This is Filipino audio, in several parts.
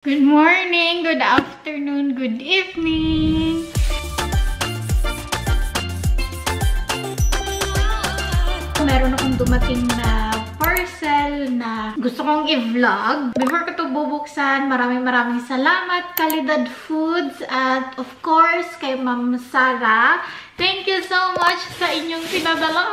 Good morning, good afternoon, good evening. Meron akong dumating na parcel na gusto kong i-vlog. Before ko ito bubuksan, maraming salamat Kalidad Foods at of course kay Ma'am Sara. Thank you so much sa inyong pinadala.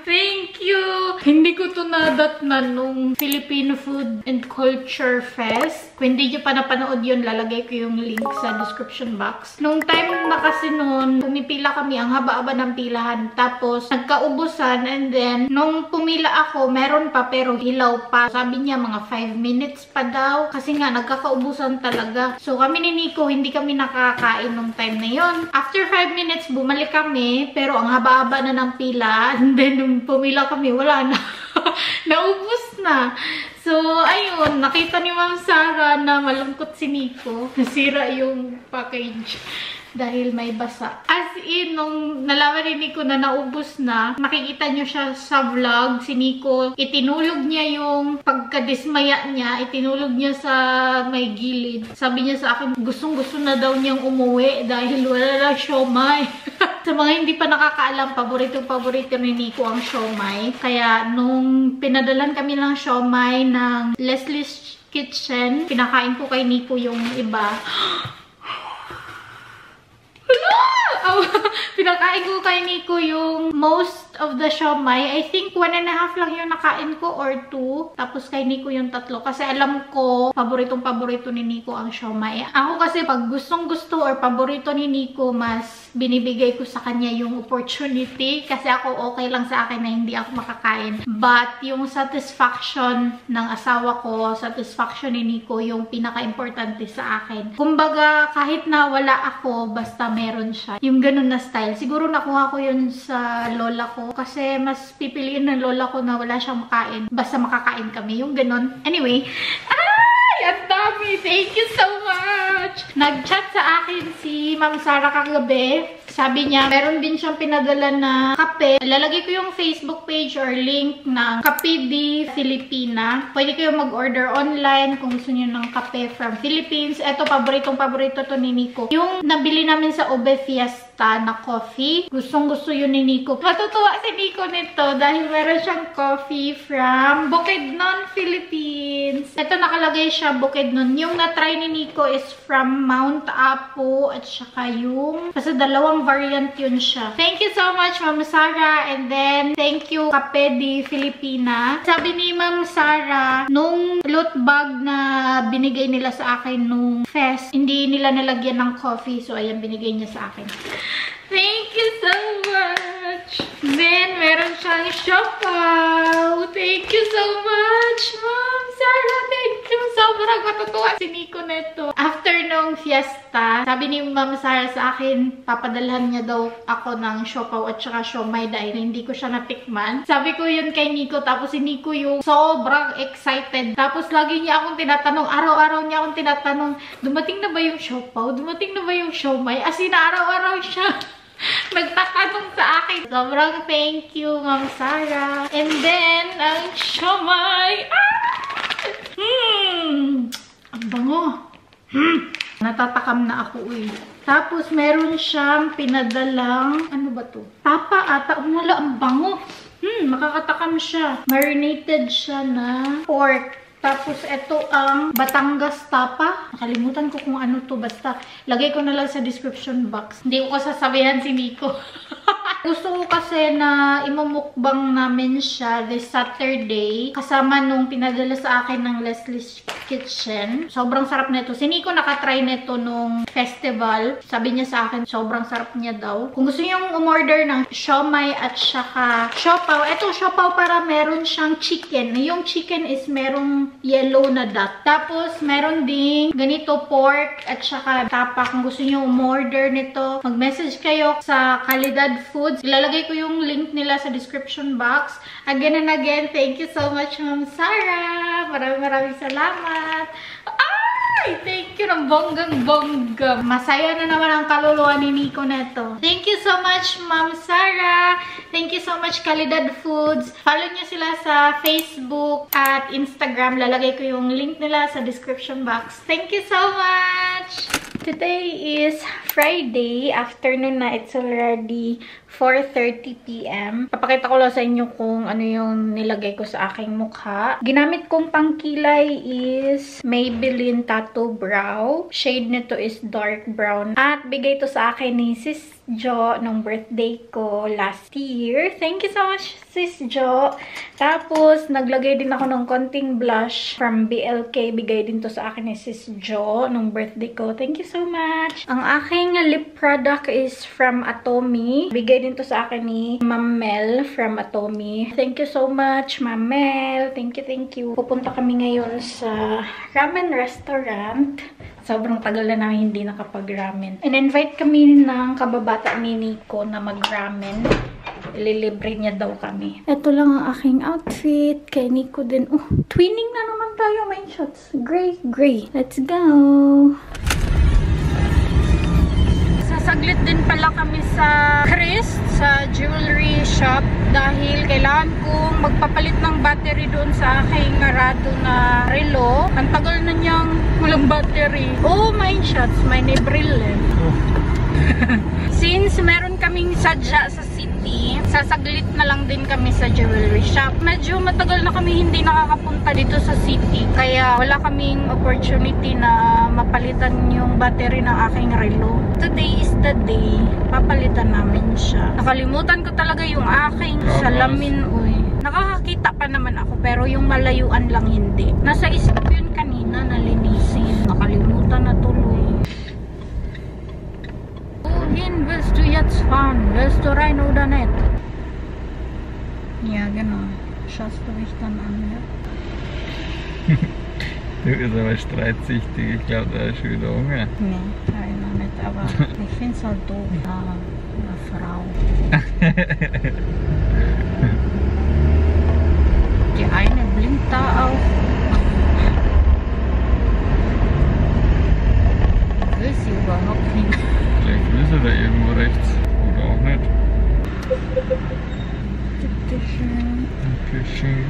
Thank you! Hindi ko ito nadatnan nung Filipino Food and Culture Fest. Kung hindi nyo pa napanood yun, lalagay ko yung link sa description box. Nung time na kasi noon, pumipila kami, ang haba-haba ng pilahan. Tapos, nagkaubusan and then, nung pumila ako, meron pa pero hilaw pa. Sabi niya, mga 5 minutes pa daw. Kasi nga, nagkakaubusan talaga. So, kami ni Nico, hindi kami nakakain nung time na yon. After 5 minutes, bumalik kami, pero ang haba-haba na ng pila. And then, nung pumila kami, wala na. Naubos na. So, ayun, nakita ni Ma'am Sara na malungkot si Nico. Nasira yung package dahil may basa. As in, nung nalaman ni Nico na naubos na, makikita nyo siya sa vlog, si Nico, itinulog niya yung pagkadismaya niya, itinulog niya sa may gilid. Sabi niya sa akin, gustong-gusto na daw niyang umuwi dahil wala na siomai. Sa mga hindi pa nakakaalam, paborito ni Nico ang siomai. Kaya nung pinadalan kami ng siomai ng Leslie's Kitchen, pinakain ko kay Nico yung iba. Pinakain ko kay Nico yung most of the siomai. I think 1.5 lang yung nakain ko or 2. Tapos kay Nico yung 3. Kasi alam ko, paborito ni Nico ang siomai. Ako kasi pag gustong-gusto or paborito ni Nico, mas binibigay ko sa kanya yung opportunity. Kasi ako okay lang sa akin na hindi ako makakain. But yung satisfaction ng asawa ko, satisfaction ni Nico, yung pinaka-importante sa akin. Kumbaga, kahit na wala ako, basta meron siya. Yung ganun na style. Siguro nakuha ko yun sa lola ko. Kasi mas pipiliin ng lola ko na wala siyang makain. Basta makakain kami. Yung ganun. Anyway. Ay! Ang dami! Thank you so much! Nag-chat sa akin si Ma'am Sara kagabi. Sabi niya, meron din siyang pinadala na kape. Lalagay ko yung Facebook page or link ng Kape di Filipina. Pwede kayo mag-order online kung gusto niyo ng kape from Philippines. Ito, paborito to ni Nico. Yung nabili namin sa Ube Fiesta na coffee. Gustong-gusto yun ni Nico. Matutuwa si Nico nito dahil meron siyang coffee from Bukidnon, Philippines. Ito nakalagay siya, Bukidnon. Yung na-try ni Nico is from Mount Apo at saka yung basta dalawang variant yun siya. Thank you so much, Ma'am Sara. And then, thank you, Kape di Filipina. Sabi ni Ma'am Sara, nung loot bag na binigay nila sa akin nung fest, hindi nila nalagyan ng coffee. So, ayan, binigay niya sa akin. Thank you so much! Then, meron siyang siopaw. Thank you so much, Ma'am Sara. Thank you. Sobrang matutuwa si Nico neto. After nung fiesta, sabi ni Ma'am Sara sa akin, papadalhan niya daw ako ng siopaw at saka siomai dahil hindi ko siya natikman. Sabi ko yun kay Nico, tapos si Nico yung sobrang excited. Tapos lagi niya akong tinatanong, araw-araw niya akong tinatanong, dumating na ba yung siopaw? Dumating na ba yung siomai? As in, araw-araw siya nagtatanong sa akin. Sobrang thank you, Ma'am Sara. And then, ang siomai. Ang bango. Natatakam na ako eh. Tapos, meron siyang pinadalang, ano ba to? Tapa ata. Wala, ang bango. Makakatakam siya. Marinated siya na pork. Tapos, ito ang Batangas tapa. Nakalimutan ko kung ano to. Basta, lagay ko na lang sa description box. Hindi ko sasabihan si Nico. Gusto ko kasi na imumukbang namin siya this Saturday. Kasama nung pinadala sa akin ng Leslie's Kitchen. Sobrang sarap nito. Si Nico nakatry nito nung festival. Sabi niya sa akin, sobrang sarap niya daw. Kung gusto niyong umorder ng siomai at saka siopaw. Ito, siopaw para meron siyang chicken. Yung chicken is merong yellow na dot. Tapos, meron ding ganito pork at saka tapa. Kung gusto niyo umorder nito, mag-message kayo sa Kalidad Foods. Ilalagay ko yung link nila sa description box. Again and again, thank you so much, Ma'am Sara. Maraming salamat. Ay! Thank you. ng bonggang-bongga. Masaya na naman ang kaluluwa ni Nico neto. Thank you so much, Ma'am Sarah. Thank you so much, Kalidad Foods. Follow nyo sila sa Facebook at Instagram. Lalagay ko yung link nila sa description box. Thank you so much! Today is Friday. Afternoon na. It's already 4:30 PM. Papakita ko lang sa inyo kung ano yung nilagay ko sa aking mukha. Ginamit kong pangkilay is Maybelline Tattoo Brow. Shade nito is dark brown. At bigay to sa akin ni Sis Jo nung birthday ko last year. Thank you so much, Sis Jo. Tapos, naglagay din ako ng konting blush from BLK. Bigay din to sa akin ni Sis Jo nung birthday ko. Thank you so much. Ang aking lip product is from Atomy. Bigay din to sa akin ni Ma'am Mel from Atomy. Thank you so much, Ma'am Mel. Thank you, thank you. Pupunta kami ngayon sa ramen restaurant. Sobrang tagal na namin hindi nakapag-ramen. In-invite kami ng kababata ni Nico na mag-ramen. Ililibre niya daw kami. Ito lang ang aking outfit. Kay Nico din. Oh, twinning na naman tayo. May shots. Gray, gray. Let's go! Sasaglit din pala kami sa Chris, sa jewelry shop. Dahil kailangan kong magpapalit ng battery doon sa aking Arado na relo. Ang tagal na niyang walang battery. Oh, my shots. May nebril eh. Since meron kaming sadya sa city, sasaglit na lang din kami sa jewelry shop. Medyo matagal na kami hindi nakakapunta dito sa city. Kaya wala kaming opportunity na mapalitan yung battery ng aking relo. Today is the day. Papalitan namin siya. Nakalimutan ko talaga yung aking salamin. Uy. Nakakakita pa naman ako pero yung malayuan lang hindi. Nasa isip ko yun kanina na linisin. Nakalimutan na tuloy. Willst du jetzt fahren? Willst du rein oder nicht? Ja, genau. Schaust du mich dann an, ja? Du bist aber streitsüchtig. Ich glaube, da ist schon wieder Hunger. Nee, habe ich noch nicht. Aber ich finde es halt doof, eine Frau. Die eine blinkt da auch. Will sie überhaupt nicht? Vielleicht will sie da irgendwo rechts. Oder auch nicht. Bitteschön. Dankeschön.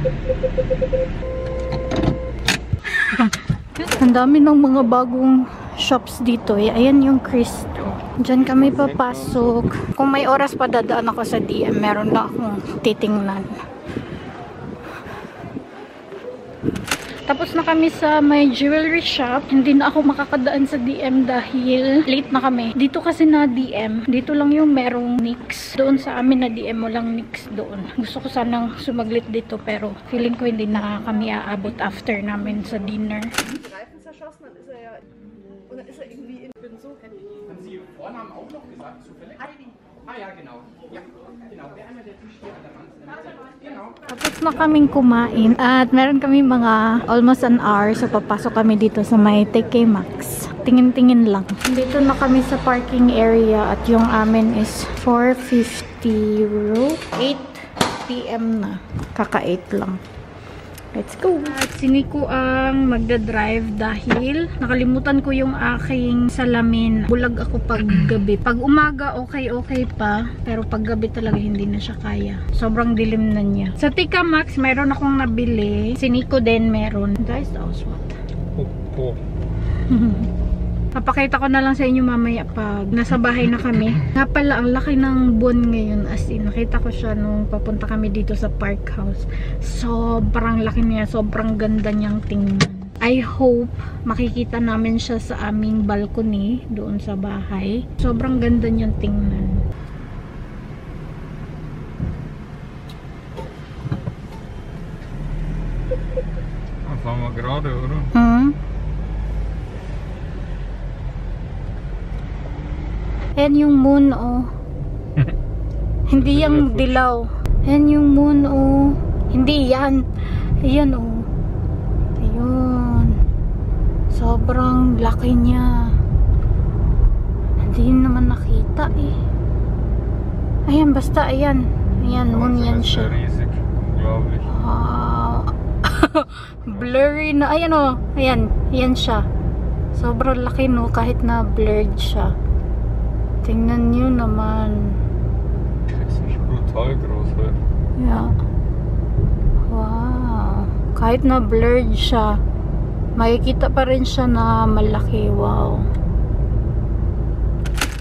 Ang dami ng mga bagong shops dito eh. Ayan yung Cristo. Diyan kami papasok. Kung may oras pa dadaan ako sa DM, meron na akong titingnan. Tapos na kami sa may jewelry shop. Hindi na ako makakadaan sa DM dahil late na kami. Dito kasi na DM. Dito lang yung merong NYX. Doon sa amin na DM walang NYX doon. Gusto ko sanang sumaglit dito pero feeling ko hindi na kami aabot after namin sa dinner. Und dann ist er irgendwie, ich bin so happy. Haben Sie Ihren Vornamen auch noch gesagt, zufällig? Heidi. Ah ja, genau. Ja, genau. Wer einmal der Tisch hier an der Wand in der Mitte. Genau. Tapos na kaming kumain at meron kami mga almost an hour so papasok kami dito sa may TK Maxx. Tingin-tingin lang. Dito na kami sa parking area at yung amin is 450 euro. 8 PM na. Kaka-8 lang. Let's go! At si Nico ang magdadrive dahil nakalimutan ko yung aking salamin. Bulag ako pag gabi. Pag umaga, okay pa. Pero pag gabi talaga hindi na siya kaya. Sobrang dilim na niya. Sa TK Maxx, mayroon akong nabili. Si Nico din meron. Guys, what? Oh. Papakita ko na lang sa inyo mamaya pag nasa bahay na kami. Nga pala, ang laki ng buwan ngayon. As in, nakita ko siya nung papunta kami dito sa park house. Sobrang laki niya. Sobrang ganda niyang tingnan. I hope makikita namin siya sa aming balcony doon sa bahay. Sobrang ganda niyang tingnan. Fahren wir gerade, oder? Ayan yung moon, oh. Hindi yung dilaw. Ayan yung moon, oh. Hindi yan. Ayan, oh. Ayun. Sobrang laki niya. Hindi naman nakita, eh. Ayan, basta, ayan. Ayan, moon yan siya. Riesig, unglaublich. Blurry na. Ayan, oh. Ayan. Ayan siya. Sobrang laki no, kahit na blurred siya. Tingnan nyo naman. Das ist brutal groß, halt. Yeah. Wow. Kahit na blurred siya, makikita pa rin siya na malaki. Wow.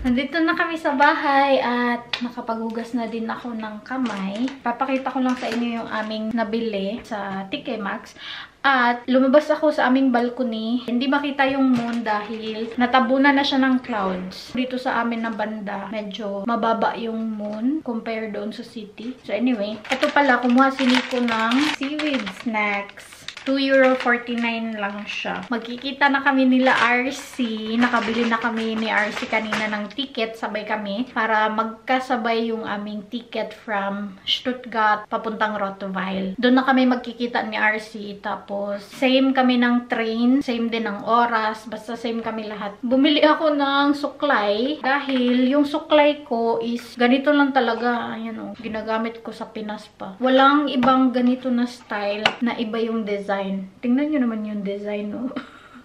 Nandito na kami sa bahay at nakapaghugas na din ako ng kamay. Papakita ko lang sa inyo yung aming nabili sa TK Maxx. At lumabas ako sa aming balcony. Hindi makita yung moon dahil natabunan na siya ng clouds. Dito sa amin na banda, medyo mababa yung moon compare doon sa city. So anyway, ito pala, kumuha si Nico ng seaweed snacks. €2.49 lang siya. Magkikita na kami nila RC. Nakabili na kami ni RC kanina ng ticket. Sabay kami para magkasabay yung aming ticket from Stuttgart papuntang Rottweil. Doon na kami magkikita ni RC. Tapos, same kami ng train. Same din ng oras. Basta same kami lahat. Bumili ako ng suklay dahil yung suklay ko is ganito lang talaga. Ayan o. Ginagamit ko sa Pinas pa. Walang ibang ganito na style na iba yung design. Tingnan nyo naman yung design, no?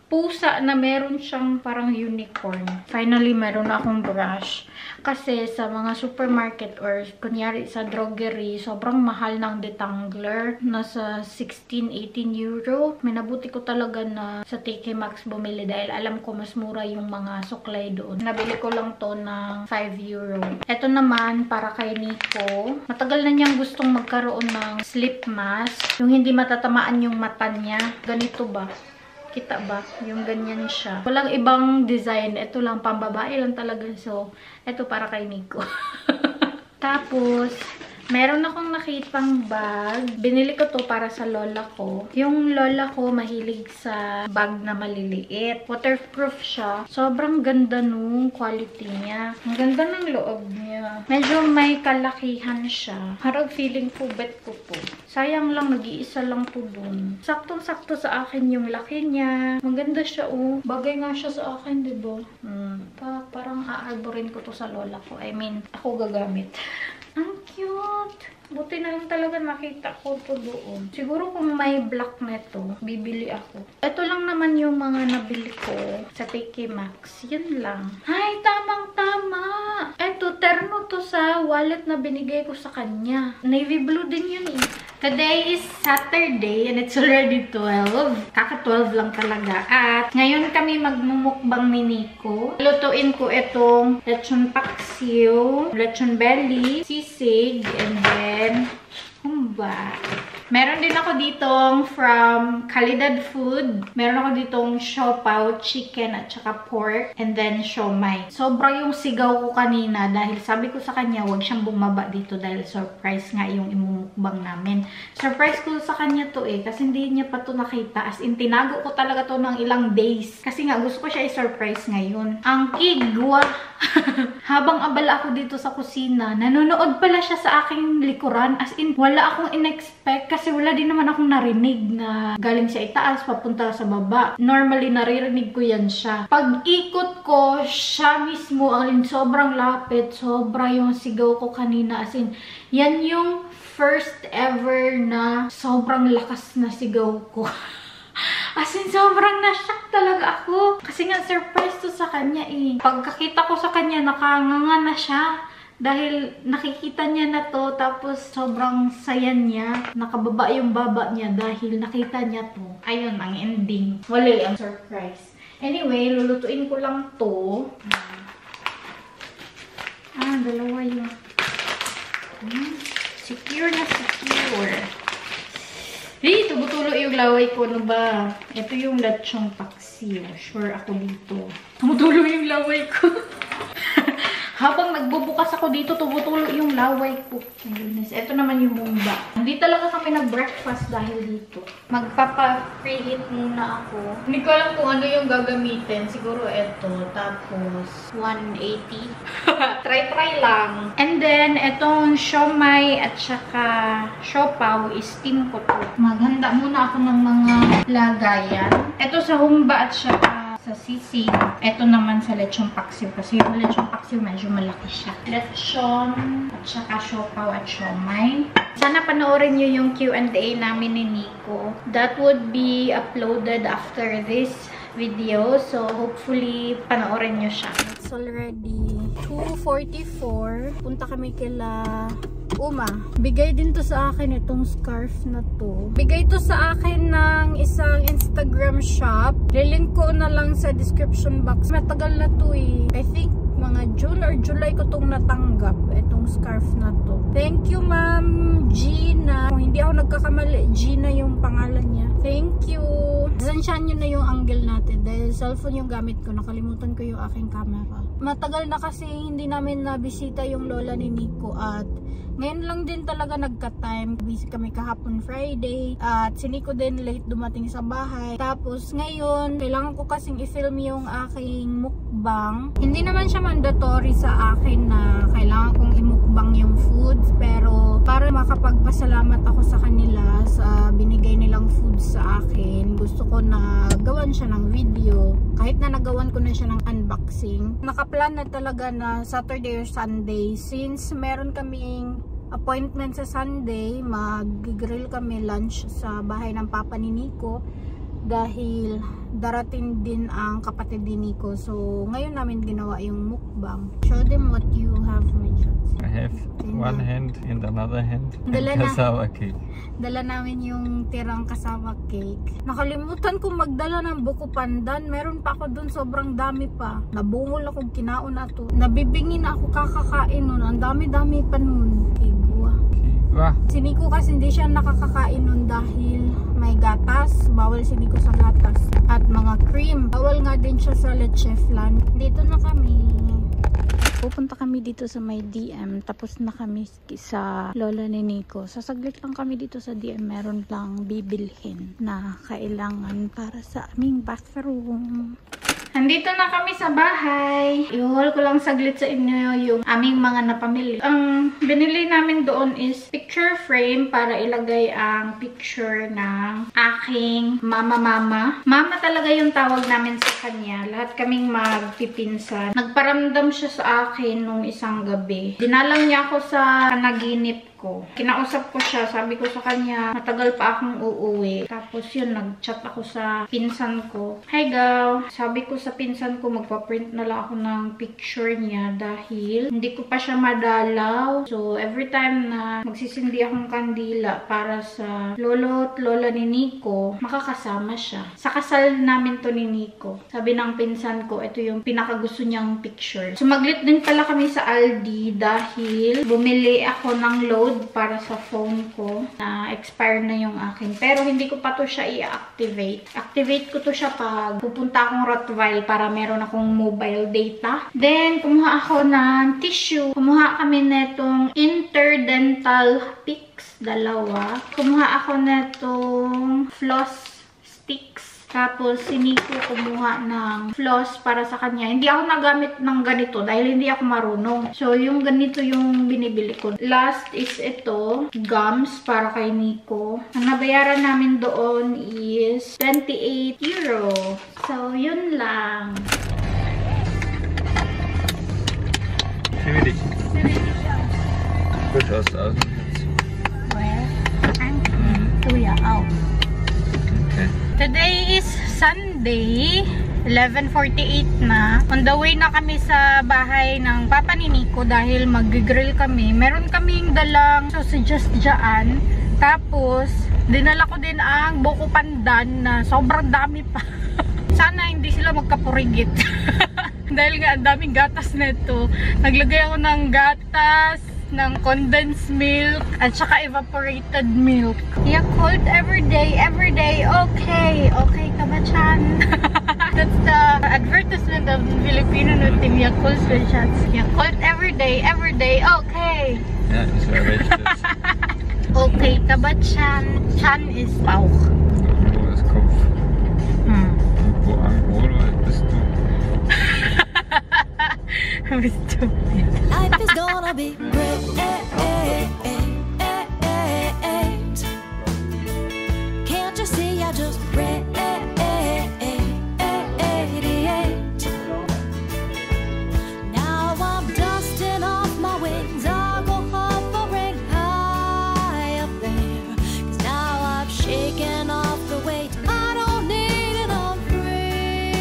Pusa na meron siyang parang unicorn. Finally, meron na akong brush. Kasi sa mga supermarket or kunyari sa drogery, sobrang mahal ng detangler. Nasa 16-18 euro. Minabuti ko talaga na sa TK Maxx bumili dahil alam ko mas mura yung mga suklay doon. Nabili ko lang to ng 5 euro. Ito naman, para kay Nico. Matagal na niyang gustong magkaroon ng sleep mask. Yung hindi matatamaan yung mata niya. Ganito ba? Kita ba? Yung ganyan siya. Walang ibang design. Ito lang, pambabae lang talaga. So, ito para kay Nico. Tapos, meron akong nakitang bag. Binili ko to para sa lola ko. Yung lola ko mahilig sa bag na maliliit. Waterproof siya. Sobrang ganda nung quality niya. Ang ganda ng loob niya. Medyo may kalakihan siya. Parang feeling ko bet ko po. Sayang lang, nag-iisa lang po dun. Saktong-sakto sa akin yung laki niya. Maganda siya, oh. Bagay nga siya sa akin, diba? Parang aarborin ko to sa lola ko. I mean, ako gagamit. Ang cute! Buti na lang talaga nakita ko to doon. Siguro kung may black neto, bibili ako. Ito lang naman yung mga nabili ko sa TK Maxx. Yun lang. Ay, tamang-tama! Eto, terno to sa wallet na binigay ko sa kanya. Navy blue din yun eh. Today is Saturday and it's already 12. Kaka-12 lang talaga. At ngayon kami magmumukbang ni Nico. Lutuin ko itong lechon paksiw, lechon belly, sisig, and then humba. Meron din ako ditong from Calidad Food. Meron ako ditong siopaw, chicken at saka pork. And then siomai. Sobra yung sigaw ko kanina dahil sabi ko sa kanya huwag siyang bumaba dito dahil surprise nga yung imumukbang namin. Surprise ko sa kanya to eh kasi hindi niya pa to nakita. As in, tinago ko talaga to ng ilang days. Kasi nga gusto ko siya i-surprise ngayon. Ang kigwa! Habang abala ako dito sa kusina, nanonood pala siya sa aking likuran. As in, wala akong in-expect kasi wala din naman akong narinig na galing sa itaas, papunta sa baba. Normally, naririnig ko yan siya. Pag ikot ko, siya mismo, ang sobrang lapit, sobra yung sigaw ko kanina. As in, yan yung first ever na sobrang lakas na sigaw ko. As in, sobrang na-shock talaga ako. Kasi nga, surprise to sa kanya eh. Pagkakita ko sa kanya, nakanganga na siya. Dahil nakikita niya na to, tapos sobrang saya niya. Nakababa yung baba niya dahil nakita niya to. Ayun, ang ending. Wala ang surprise. Anyway, lulutuin ko lang to. Dalawa yun. Secure na secure. Hey, tumutulo yung laway ko. Ano ba? Ito yung lechong paksiw. Sure ako dito. Tumutulo yung laway ko. Habang nagbubukas ako dito, tumutulo yung laway ko. Ito naman yung mungba. Hindi talaga kami nag-breakfast dahil dito. Magpapa-preheat muna ako. Hindi ko alam kung ano yung gagamitin. Siguro ito. Tapos, 180. Try lang. And then, itong siomai at saka siopaw, steam ko to. Maghanda muna ako ng mga lagayan. Ito sa humba at saka sa sisig. Ito naman sa lechong paksiw. Kasi yung lechong paksiw medyo malaki siya. Lechon at saka siopaw at siomai. Sana panoorin nyo yung Q&A namin ni Nico. That would be uploaded after this video. So, hopefully, panoorin nyo siya. It's already 2:44. Punta kami kila Uma. Bigay din to sa akin itong scarf na to. Bigay to sa akin ng isang Instagram shop. Lilink ko na lang sa description box. Matagal na to eh. I think mga June or July ko tong natanggap. Itong scarf na to. Thank you, Ma'am Gina. Kung hindi ako nagkakamali, Gina yung pangalan niya. Thank you. Sansyan nyo na yung angle natin. Dahil cellphone yung gamit ko. Nakalimutan ko yung aking camera. Matagal na kasi hindi namin nabisita yung lola ni Nico. At ngayon lang din talaga nagka-time. Busy kami kahapon Friday. At si Nico din late dumating sa bahay. Tapos ngayon, kailangan ko kasing i-film yung aking mukbang. Hindi naman siya mandatory sa akin na kailangan kong i-mukbang yung foods. Pero para makapagpasalamat ako sa kanila sa binigay nilang foods sa akin, gusto ko na gawan siya ng video. Kahit na nagawan ko na siya ng unboxing. Nakaplan na talaga na Saturday or Sunday. Since meron kaming appointment sa Sunday, mag-grill kami lunch sa bahay ng papa ni Nico. Dahil darating din ang kapatid ni Nico. So, ngayon namin ginawa yung mukbang. Show them what you have, my child. I have one hand and another hand and cassava cake. Dala namin yung tirang cassava cake. Nakalimutan kong magdala ng buko pandan. Meron pa ako dun, sobrang dami pa. Nabungol ako, kinaon na to. Nabibingin ako kakakain nun. Ang dami-dami pa nun. Kigwa. Si Nico kasi hindi siya nakakakain nun dahil may gatas. Bawal si Nico sa gatas. At mga cream. Bawal nga din siya sa leche flan. Dito na kami. Pupunta kami dito sa may DM. Tapos na kami sa lola ni Nico. Sasaglit lang kami dito sa DM. Meron lang bibilhin na kailangan para sa aming bathroom. Nandito na kami sa bahay. I-haul ko lang saglit sa inyo yung aming mga napamili. Ang binili namin doon is picture frame para ilagay ang picture ng aking mama. Mama talaga yung tawag namin sa kanya. Lahat kaming magpipinsan. Nagparamdam siya sa akin nung isang gabi. Dinalang niya ako sa panaginip ko. Kinausap ko siya. Sabi ko sa kanya, matagal pa akong uuwi. Tapos yun, nag-chat ako sa pinsan ko. Hi, Gaw. Sabi ko sa pinsan ko, magpa-print na lang ako ng picture niya dahil hindi ko pa siya madalaw. So, every time na magsisindi akong kandila para sa lolo at lola ni Nico, makakasama siya. Sa kasal namin to ni Nico. Sabi ng pinsan ko, ito yung pinakagusto niyang picture. Sumaglit din pala kami sa Aldi dahil bumili ako ng load para sa phone ko na expire na yung akin. Pero hindi ko pa to siya i-activate. Activate ko to siya pag pupunta akong Rottweil para meron akong mobile data. Then, kumuha ako ng tissue. Kumuha kami netong Interdental Picks, dalawa. Kumuha ako netong floss sticks. Tapos, si Nico kumuha ng floss para sa kanya. Hindi ako nagamit ng ganito dahil hindi ako marunong. So, yung ganito yung binibili ko. Last is ito, gums para kay Nico. Ang nabayaran namin doon is 28 euro. So, yun lang. Schwierig. Gut aus der Außen jetzt. Well, Tuya, out. Okay. Today is Sunday, 11:48 na. On the way na kami sa bahay ng papa ni Nico dahil mag-grill kami. Meron kaming dalang sausages dyan. Tapos, dinala ko din ang buko pandan na sobrang dami pa. Sana hindi sila magkapurigit. Dahil nga ang daming gatas nito. Naglagay ako ng gatas, ng condensed milk, at saka evaporated milk. Yakult everyday, okay. Okay ka ba, Chan? That's the advertisement of Filipino Nuting Yakult Specials. Yakult everyday, okay. Ja, ist ja recht. Okay ka ba, Chan? Chan is Bauch. Wo ist Kopf? Wo Angolo bist du? Bist du? Life is gonna be great. Can't you see I just radiate? Now I'm dusting off my wings. I'll go hovering high up there. 'Cause now I've shaken off the weight. I don't need it, I'm free.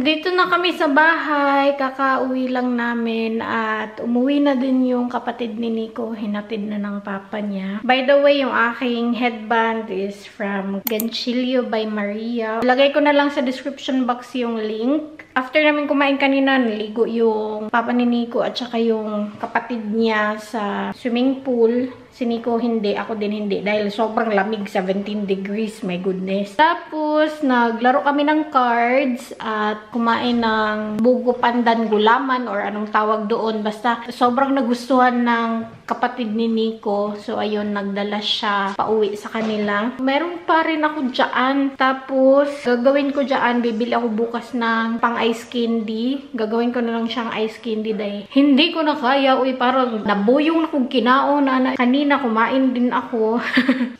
Andito na kami sa bahay. Kakauwi lang namin at umuwi na din yung kapatid ni Nico. Hinatid na ng papa niya. By the way, yung aking headband is from Ganchillo by Maria. Lagay ko na lang sa description box yung link. After namin kumain kanina, naligo yung papa ni Nico at saka yung kapatid niya sa swimming pool. Si Nico hindi, ako din hindi. Dahil sobrang lamig, 17 degrees, my goodness. Tapos, naglaro kami ng cards at kumain ng bugo pandan gulaman or anong tawag doon. Basta, sobrang nagustuhan ng kapatid ni Nico. So, ayun, nagdala siya pauwi sa kanila. Meron pa rin ako dyan. Tapos, gagawin ko dyan, bibili ako bukas ng pang ice candy. Gagawin ko na lang siyang ice candy dahil hindi ko na kaya. Uy, parang nabuyong na kong kinaon na kanina kumain din ako.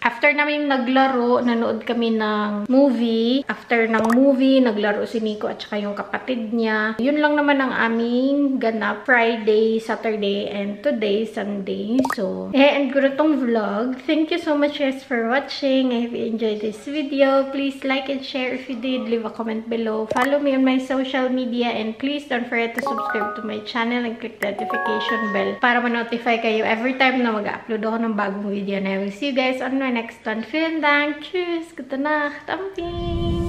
After namin naglaro, nanood kami ng movie. After ng movie, naglaro si Nico at saka yung kapatid niya. Yun lang naman ang aming ganap Friday, Saturday, and today, Sunday. So, end ko na tong vlog. Thank you so much guys for watching. I hope you enjoyed this video. Please like and share if you did. Leave a comment below. Follow me on my social media and please don't forget to subscribe to my channel and click the notification bell para ma-notify kayo every time na mag-upload ako ng bagong video. And I will see you guys on my next one. Vielen Dank. Tschüss. Gute Nacht. Amping.